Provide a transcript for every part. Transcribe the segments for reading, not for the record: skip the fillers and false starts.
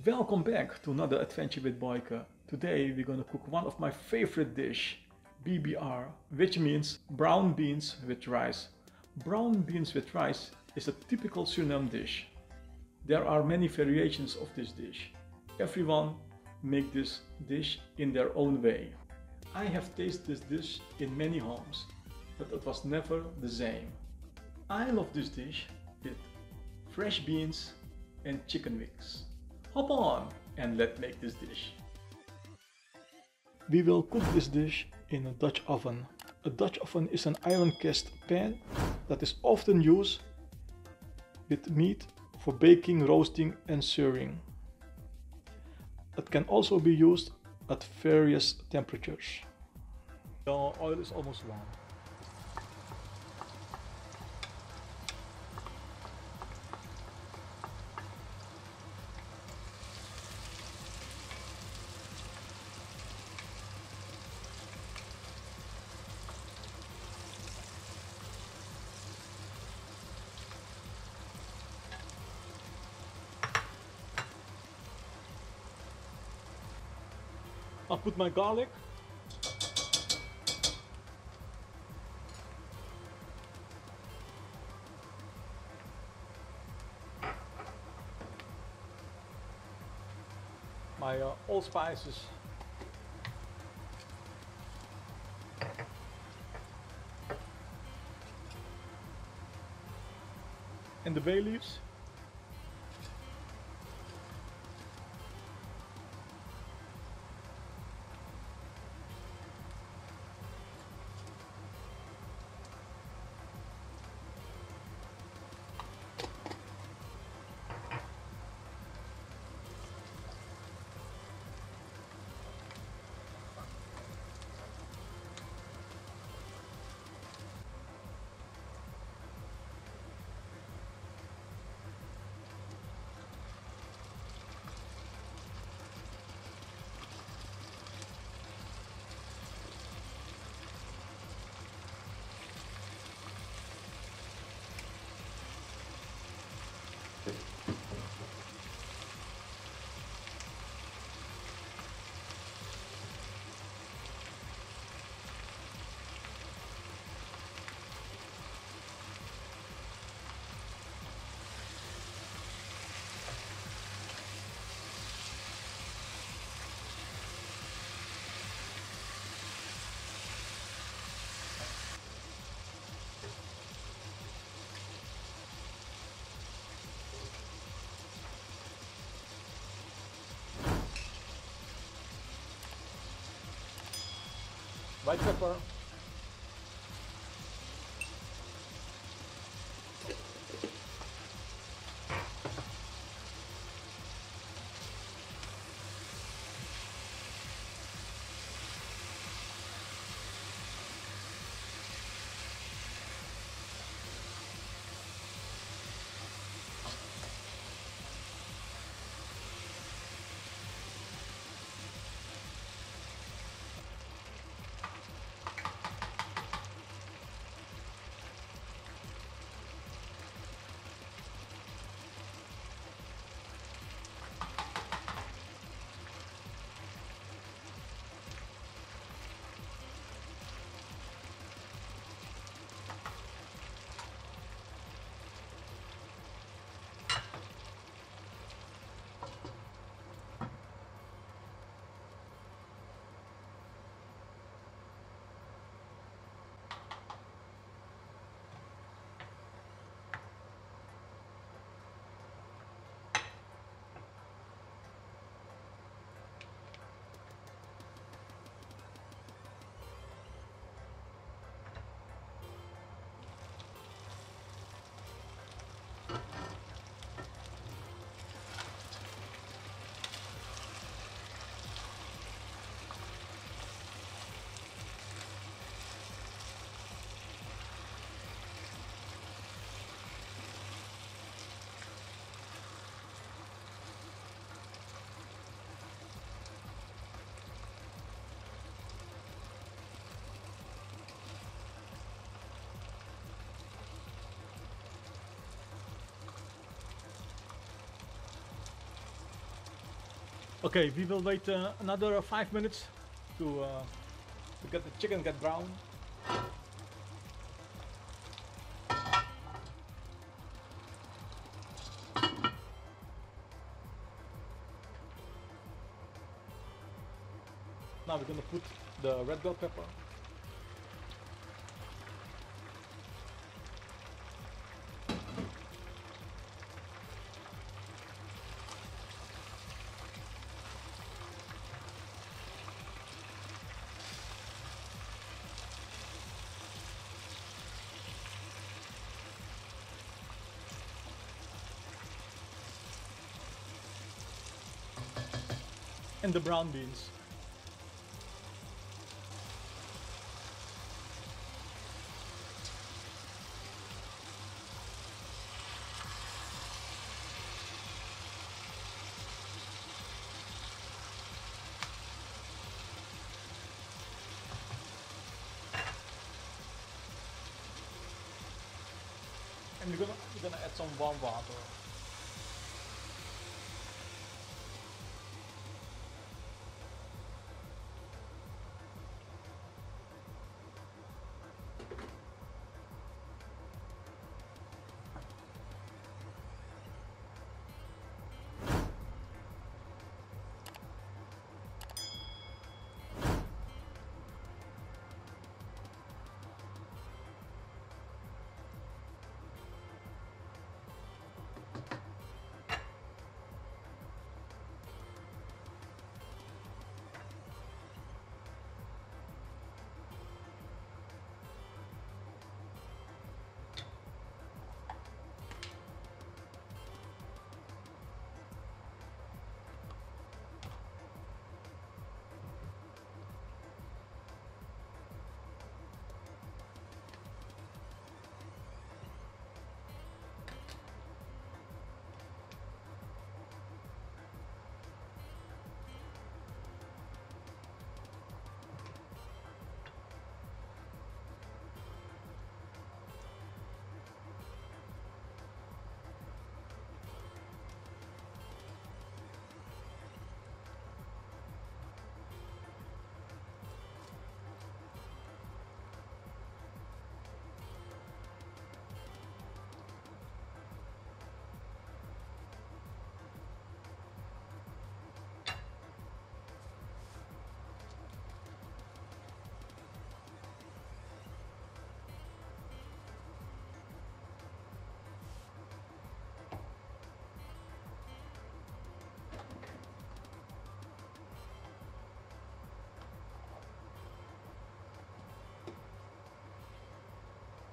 Welcome back to another adventure with Boyka. Today we're gonna cook one of my favorite dish, BBR, which means brown beans with rice. Brown beans with rice is a typical Suriname dish. There are many variations of this dish. Everyone make this dish in their own way. I have tasted this dish in many homes, but it was never the same. I love this dish with fresh beans and chicken wings. Hop on and let's make this dish. We will cook this dish in a Dutch oven. A Dutch oven is an iron cast pan that is often used with meat for baking, roasting and searing. It can also be used at various temperatures. The oil is almost warm. I'll put my garlic, my allspices, and the bay leaves. White pepper, Okay, we will wait another 5 minutes to get the chicken get brown. Now we're gonna put the red bell pepper. And the brown beans. And we're gonna add some warm water.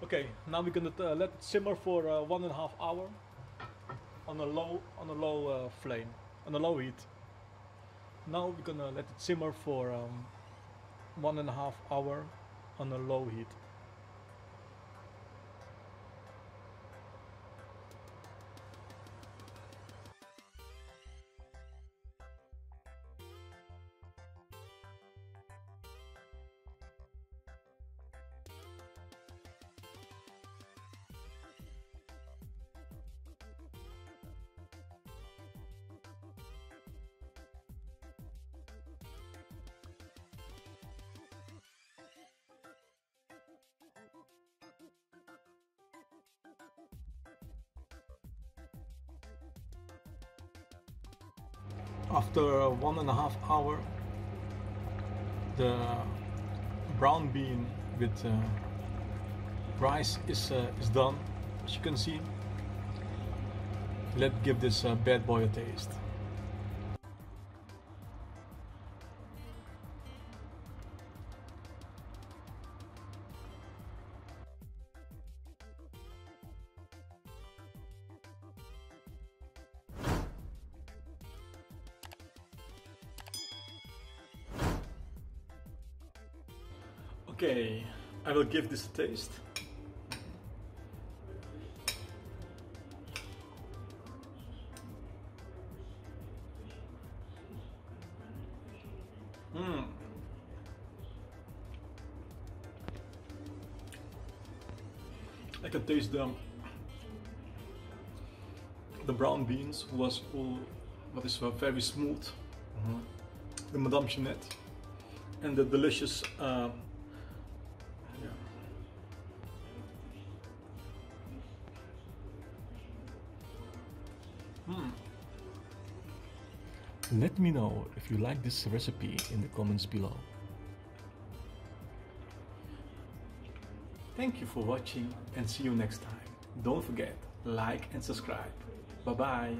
Okay, now we're gonna let it simmer for 1.5 hours on a low flame, on a low heat. Now we're gonna let it simmer for 1.5 hours on a low heat. After 1.5 hours, the brown bean with rice is done. As you can see, let's give this bad boy a taste. Okay, I will give this a taste. I can taste the brown beans what is very smooth. the Madame Jeanette, and the delicious Let me know if you like this recipe in the comments below. Thank you for watching and see you next time. Don't forget, like and subscribe. Bye bye.